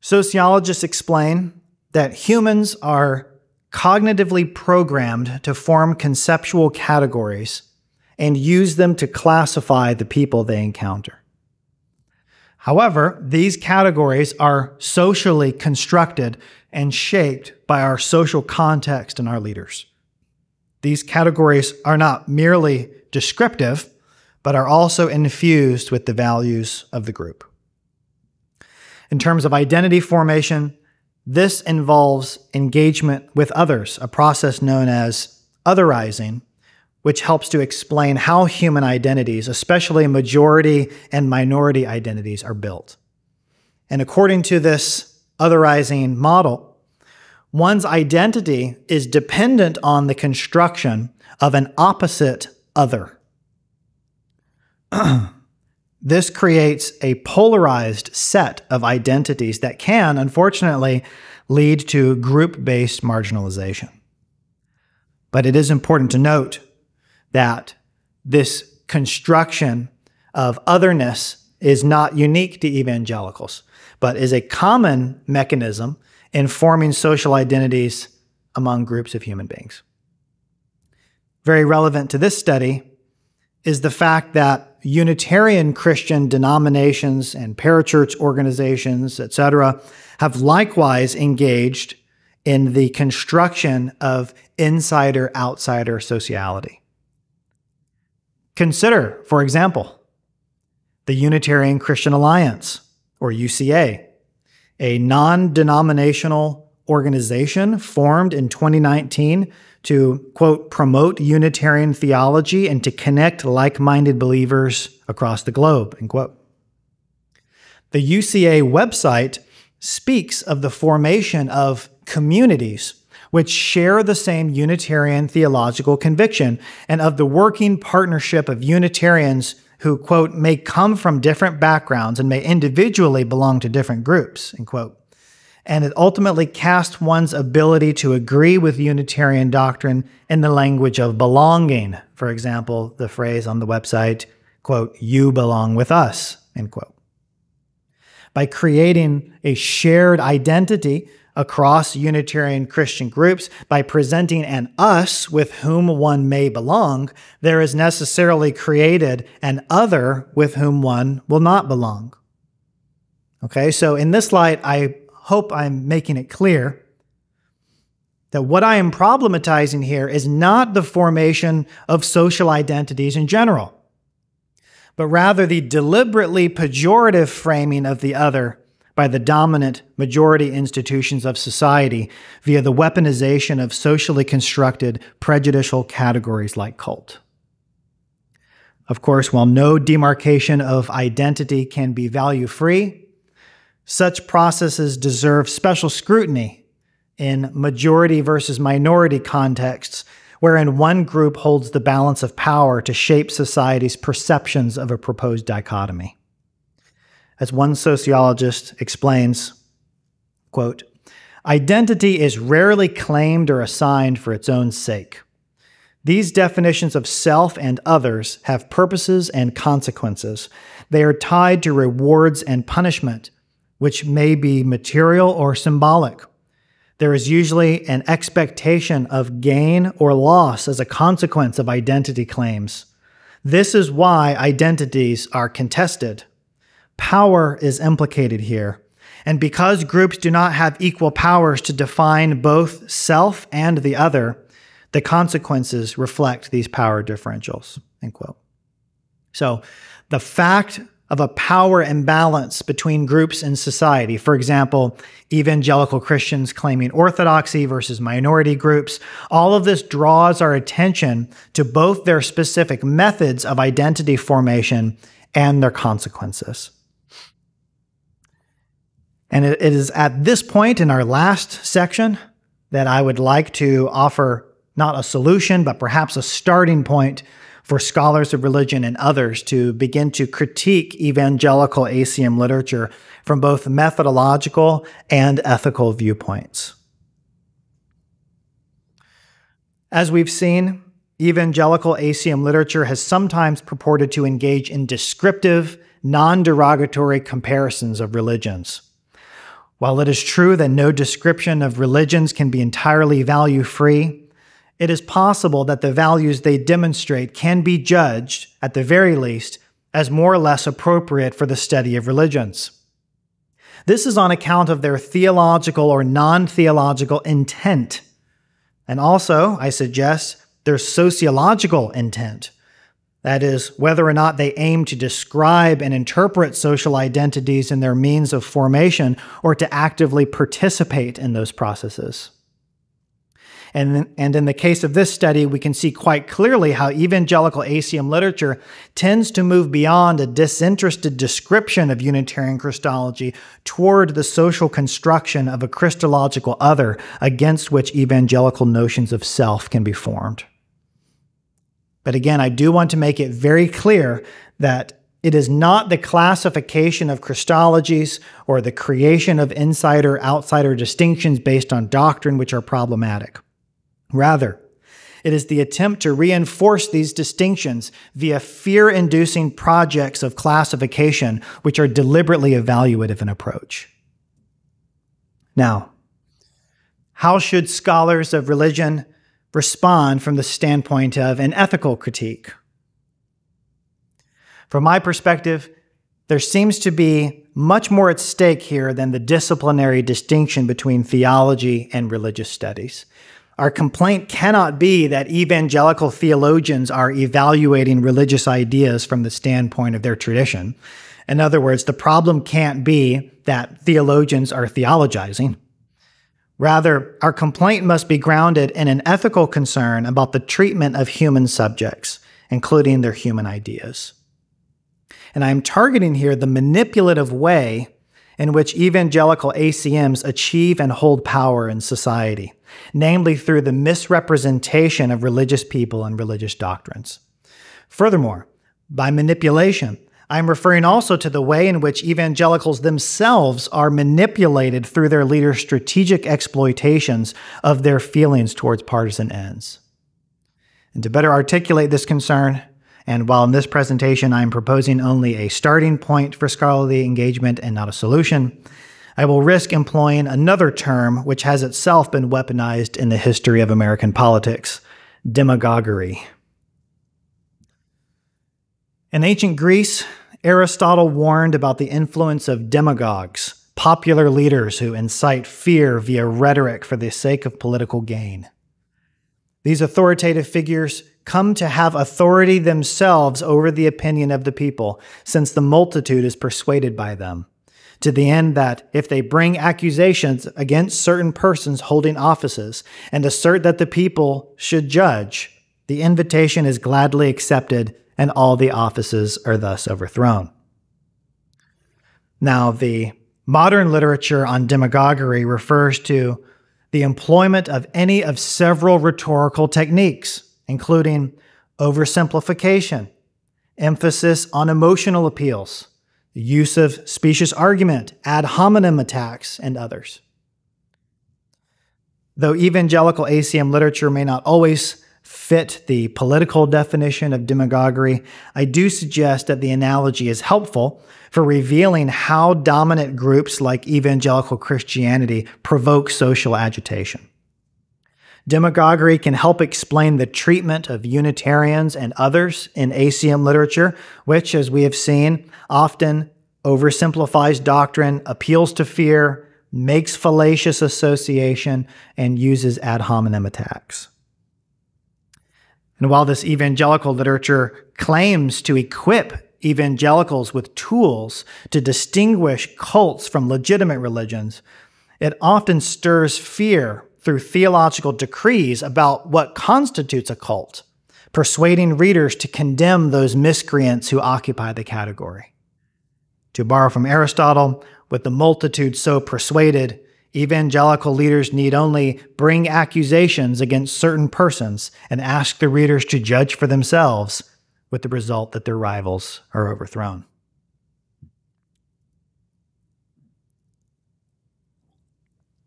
Sociologists explain that humans are cognitively programmed to form conceptual categories and use them to classify the people they encounter. However, these categories are socially constructed and shaped by our social context and our leaders. These categories are not merely descriptive, but are also infused with the values of the group. In terms of identity formation, this involves engagement with others, a process known as otherizing, which helps to explain how human identities, especially majority and minority identities, are built. And according to this otherizing model, one's identity is dependent on the construction of an opposite other. This creates a polarized set of identities that can, unfortunately, lead to group-based marginalization. But it is important to note that this construction of otherness is not unique to evangelicals, but is a common mechanism in forming social identities among groups of human beings. Very relevant to this study is the fact that Unitarian Christian denominations and parachurch organizations, etc., have likewise engaged in the construction of insider-outsider sociality. Consider, for example, the Unitarian Christian Alliance, or UCA, a non-denominational organization formed in 2019 to, quote, promote Unitarian theology and to connect like-minded believers across the globe, end quote. The UCA website speaks of the formation of communities which share the same Unitarian theological conviction and of the working partnership of Unitarians who, quote, may come from different backgrounds and may individually belong to different groups, end quote. And it ultimately casts one's ability to agree with Unitarian doctrine in the language of belonging. For example, the phrase on the website, quote, you belong with us, end quote. By creating a shared identity across Unitarian Christian groups, by presenting an us with whom one may belong, there is necessarily created an other with whom one will not belong. Okay, so in this light, I hope I'm making it clear that what I am problematizing here is not the formation of social identities in general, but rather the deliberately pejorative framing of the other by the dominant majority institutions of society via the weaponization of socially constructed prejudicial categories like cult. Of course, while no demarcation of identity can be value-free, such processes deserve special scrutiny in majority versus minority contexts, wherein one group holds the balance of power to shape society's perceptions of a proposed dichotomy. As one sociologist explains, quote, identity is rarely claimed or assigned for its own sake. These definitions of self and others have purposes and consequences. They are tied to rewards and punishment, which may be material or symbolic. There is usually an expectation of gain or loss as a consequence of identity claims. This is why identities are contested. Power is implicated here. And because groups do not have equal powers to define both self and the other, the consequences reflect these power differentials, end quote. So the fact of a power imbalance between groups in society, for example, evangelical Christians claiming orthodoxy versus minority groups, all of this draws our attention to both their specific methods of identity formation and their consequences. And it is at this point in our last section that I would like to offer not a solution, but perhaps a starting point for scholars of religion and others to begin to critique evangelical ACM literature from both methodological and ethical viewpoints. As we've seen, evangelical ACM literature has sometimes purported to engage in descriptive, non-derogatory comparisons of religions. While it is true that no description of religions can be entirely value-free, it is possible that the values they demonstrate can be judged, at the very least, as more or less appropriate for the study of religions. This is on account of their theological or non-theological intent, and also, I suggest, their sociological intent. That is, whether or not they aim to describe and interpret social identities and their means of formation, or to actively participate in those processes. And in the case of this study, we can see quite clearly how evangelical ACM literature tends to move beyond a disinterested description of Unitarian Christology toward the social construction of a Christological other against which evangelical notions of self can be formed. But again, I do want to make it very clear that it is not the classification of Christologies or the creation of insider-outsider distinctions based on doctrine which are problematic. Rather, it is the attempt to reinforce these distinctions via fear-inducing projects of classification which are deliberately evaluative in approach. Now, how should scholars of religion respond from the standpoint of an ethical critique? From my perspective, there seems to be much more at stake here than the disciplinary distinction between theology and religious studies. Our complaint cannot be that evangelical theologians are evaluating religious ideas from the standpoint of their tradition. In other words, the problem can't be that theologians are theologizing. Rather, our complaint must be grounded in an ethical concern about the treatment of human subjects, including their human ideas. And I am targeting here the manipulative way in which evangelical ACMs achieve and hold power in society, namely through the misrepresentation of religious people and religious doctrines. Furthermore, by manipulation, I am referring also to the way in which evangelicals themselves are manipulated through their leaders' strategic exploitations of their feelings towards partisan ends. And to better articulate this concern, and while in this presentation I am proposing only a starting point for scholarly engagement and not a solution, I will risk employing another term which has itself been weaponized in the history of American politics: demagoguery. In ancient Greece, Aristotle warned about the influence of demagogues, popular leaders who incite fear via rhetoric for the sake of political gain. These authoritative figures come to have authority themselves over the opinion of the people, since the multitude is persuaded by them, to the end that if they bring accusations against certain persons holding offices and assert that the people should judge, the invitation is gladly accepted and all the offices are thus overthrown. Now, the modern literature on demagoguery refers to the employment of any of several rhetorical techniques, including oversimplification, emphasis on emotional appeals, the use of specious argument, ad hominem attacks, and others. Though evangelical ACM literature may not always fit the political definition of demagoguery, I do suggest that the analogy is helpful for revealing how dominant groups like evangelical Christianity provoke social agitation. Demagoguery can help explain the treatment of Unitarians and others in ACM literature, which, as we have seen, often oversimplifies doctrine, appeals to fear, makes fallacious association, and uses ad hominem attacks. And while this evangelical literature claims to equip evangelicals with tools to distinguish cults from legitimate religions, it often stirs fear through theological decrees about what constitutes a cult, persuading readers to condemn those miscreants who occupy the category. To borrow from Aristotle, with the multitude so persuaded, Evangelical leaders need only bring accusations against certain persons and ask the readers to judge for themselves, with the result that their rivals are overthrown.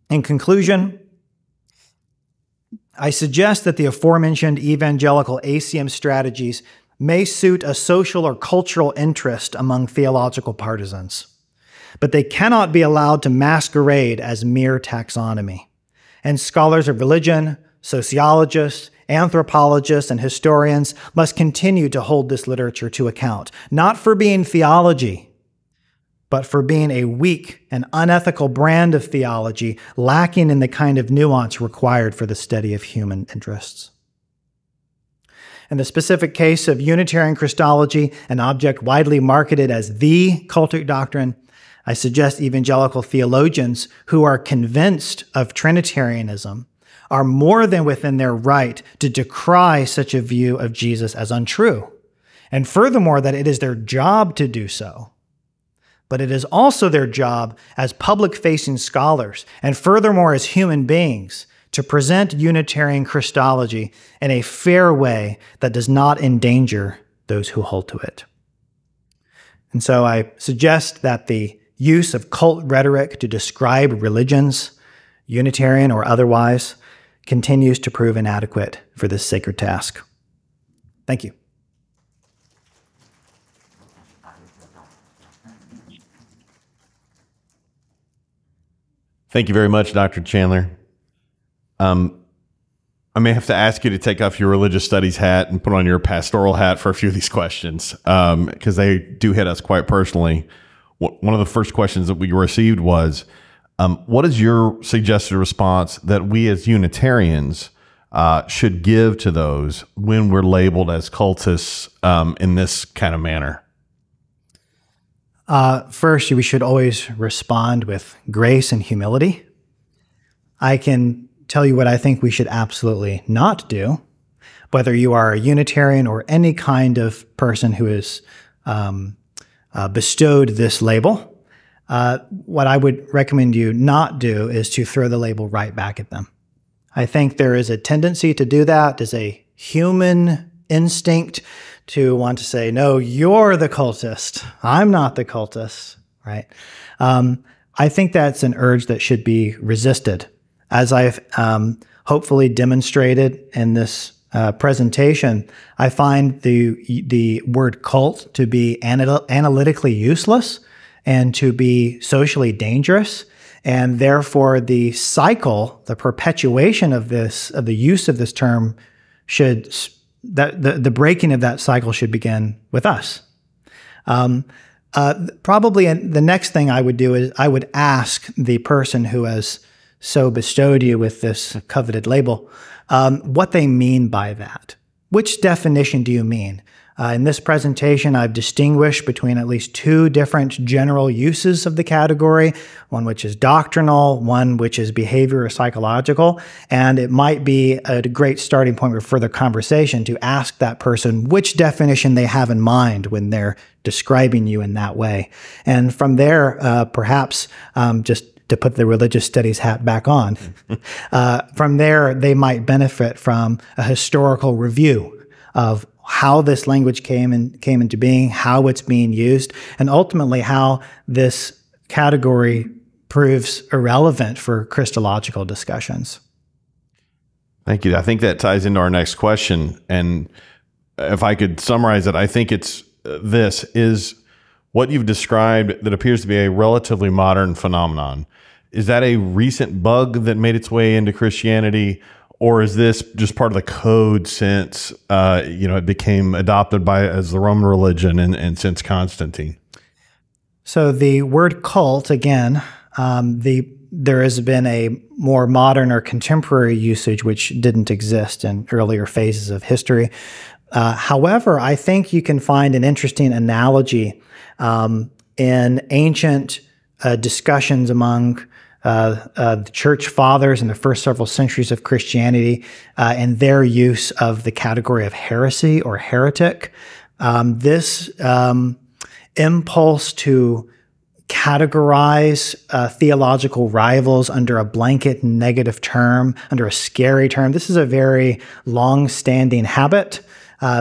In conclusion, I suggest that the aforementioned evangelical ACM strategies may suit a social or cultural interest among theological partisans, but they cannot be allowed to masquerade as mere taxonomy. And scholars of religion, sociologists, anthropologists, and historians must continue to hold this literature to account, not for being theology, but for being a weak and unethical brand of theology lacking in the kind of nuance required for the study of human interests. In the specific case of Unitarian Christology, an object widely marketed as the cultic doctrine, I suggest evangelical theologians who are convinced of Trinitarianism are more than within their right to decry such a view of Jesus as untrue, and furthermore that it is their job to do so. But it is also their job as public-facing scholars, and furthermore as human beings, to present Unitarian Christology in a fair way that does not endanger those who hold to it. And so I suggest that the use of cult rhetoric to describe religions, Unitarian or otherwise, continues to prove inadequate for this sacred task. Thank you. Thank you very much, Dr. Chandler. I may have to ask you to take off your religious studies hat and put on your pastoral hat for a few of these questions, because they do hit us quite personally. One of the first questions that we received was, what is your suggested response that we as Unitarians should give to those when we're labeled as cultists in this kind of manner? First, we should always respond with grace and humility. I can tell you what I think we should absolutely not do, whether you are a Unitarian or any kind of person who is bestowed this label. What I would recommend you not do is to throw the label right back at them. I think there is a tendency to do that. There's a human instinct to want to say, no, you're the cultist. I'm not the cultist, right? I think that's an urge that should be resisted. As I've hopefully demonstrated in this presentation, I find the word cult to be analytically useless and to be socially dangerous. And therefore, the cycle, the perpetuation of the use of this term the breaking of that cycle should begin with us. Probably the next thing I would do is I would ask the person who has so bestowed you with this coveted label what they mean by that. Which definition do you mean? In this presentation, I've distinguished between at least two different general uses of the category, one which is doctrinal, one which is behavior or psychological, and it might be a great starting point for further conversation to ask that person which definition they have in mind when they're describing you in that way. And from there, perhaps just to put the religious studies hat back on, from there, they might benefit from a historical review of how this language came into being, how it's being used, and ultimately how this category proves irrelevant for Christological discussions. Thank you. I think that ties into our next question. And if I could summarize it, I think it's this is what you've described that appears to be a relatively modern phenomenon. Is that a recent bug that made its way into Christianity? Or is this just part of the code since it became adopted as the Roman religion and since Constantine? So the word cult, again, there has been a more modern or contemporary usage which didn't exist in earlier phases of history. However, I think you can find an interesting analogy in ancient discussions among the church fathers in the first several centuries of Christianity and their use of the category of heresy or heretic. This impulse to categorize theological rivals under a blanket negative term, under a scary term. This is a very long-standing habit.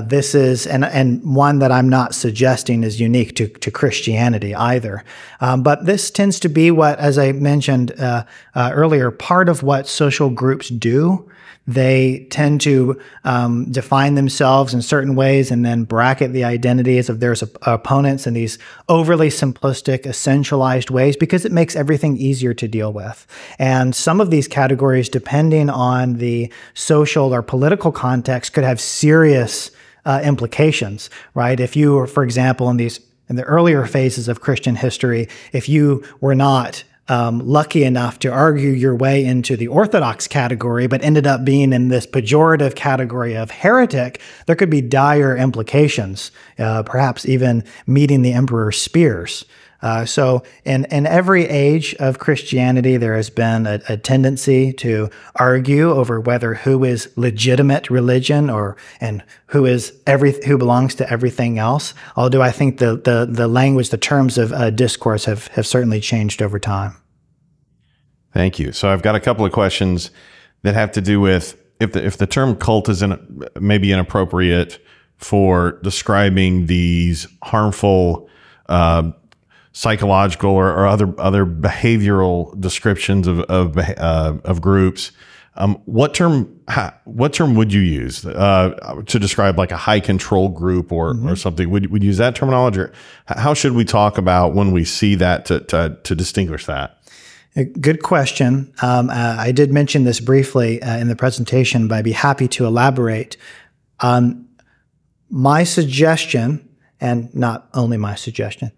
This is, and one that I'm not suggesting is unique to Christianity either. But this tends to be what, as I mentioned earlier, part of what social groups do. They tend to define themselves in certain ways and then bracket the identities of their opponents in these overly simplistic, essentialized ways because it makes everything easier to deal with. And some of these categories, depending on the social or political context, could have serious implications, right? If you were, for example, in the earlier phases of Christian history, if you were not lucky enough to argue your way into the Orthodox category, but ended up being in this pejorative category of heretic, there could be dire implications, perhaps even meeting the emperor's spears. So in every age of Christianity, there has been a tendency to argue over who is legitimate religion and who belongs to everything else. Although I think the language, the terms of discourse have certainly changed over time. Thank you. So I've got a couple of questions that have to do with if the term cult is maybe inappropriate for describing these harmful psychological or other behavioral descriptions of groups. What term would you use to describe like a high control group or something? Would you use that terminology? Or how should we talk about when we see that to distinguish that? Good question. I did mention this briefly in the presentation, but I'd be happy to elaborate. My suggestion, and not only my suggestion,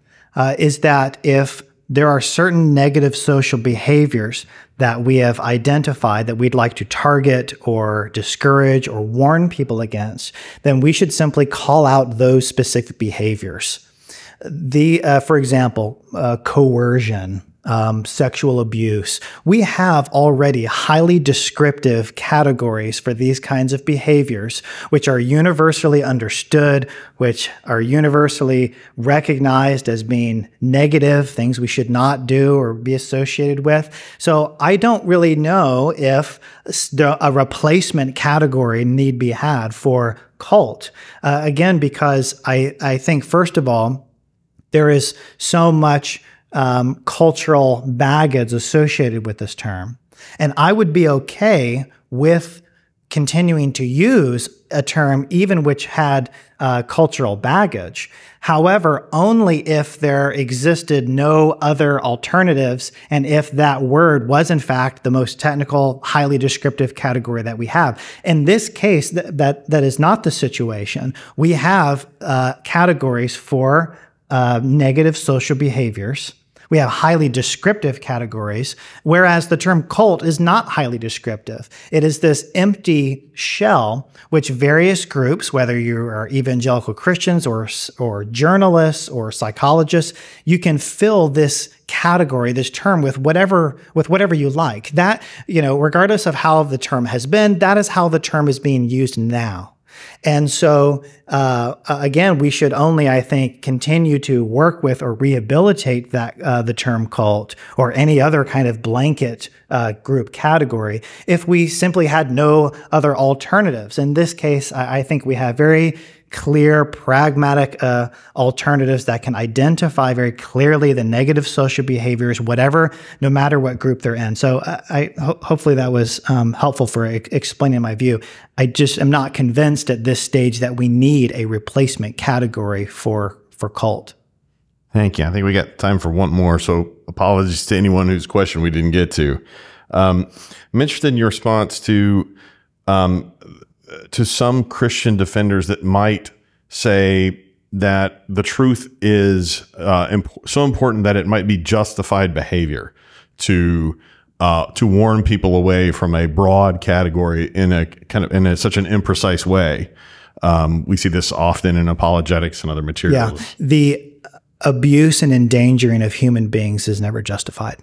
is that if there are certain negative social behaviors that we have identified that we'd like to target or discourage or warn people against, then we should simply call out those specific behaviors. For example, coercion, sexual abuse. We have already highly descriptive categories for these kinds of behaviors, which are universally understood, which are universally recognized as being negative, things we should not do or be associated with. So I don't really know if a replacement category need be had for cult. Again, because I think, first of all, there is so much cultural baggage associated with this term. And I would be okay with continuing to use a term even which had cultural baggage. However, only if there existed no other alternatives and if that word was in fact the most technical, highly descriptive category that we have. In this case, that is not the situation. We have categories for negative social behaviors. We have highly descriptive categories, whereas the term cult is not highly descriptive. It is this empty shell which various groups, whether you are evangelical Christians or journalists or psychologists, you can fill this category, this term with whatever you like. That, regardless of how the term has been, that is how the term is being used now. And so, again, we should only, I think, continue to work with or rehabilitate the term cult or any other kind of blanket group category if we simply had no other alternatives. In this case, I think we have very clear, pragmatic alternatives that can identify very clearly the negative social behaviors, no matter what group they're in. So hopefully that was helpful for explaining my view. I just am not convinced at this stage that we need a replacement category for cult. Thank you. I think we got time for one more, so apologies to anyone whose question we didn't get to. I'm interested in your response to some Christian defenders that might say that the truth is so important that it might be justified behavior to warn people away from a broad category in such an imprecise way. We see this often in apologetics and other materials. Yeah, the abuse and endangering of human beings is never justified.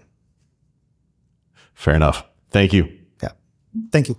Fair enough. Thank you. Yeah. Thank you.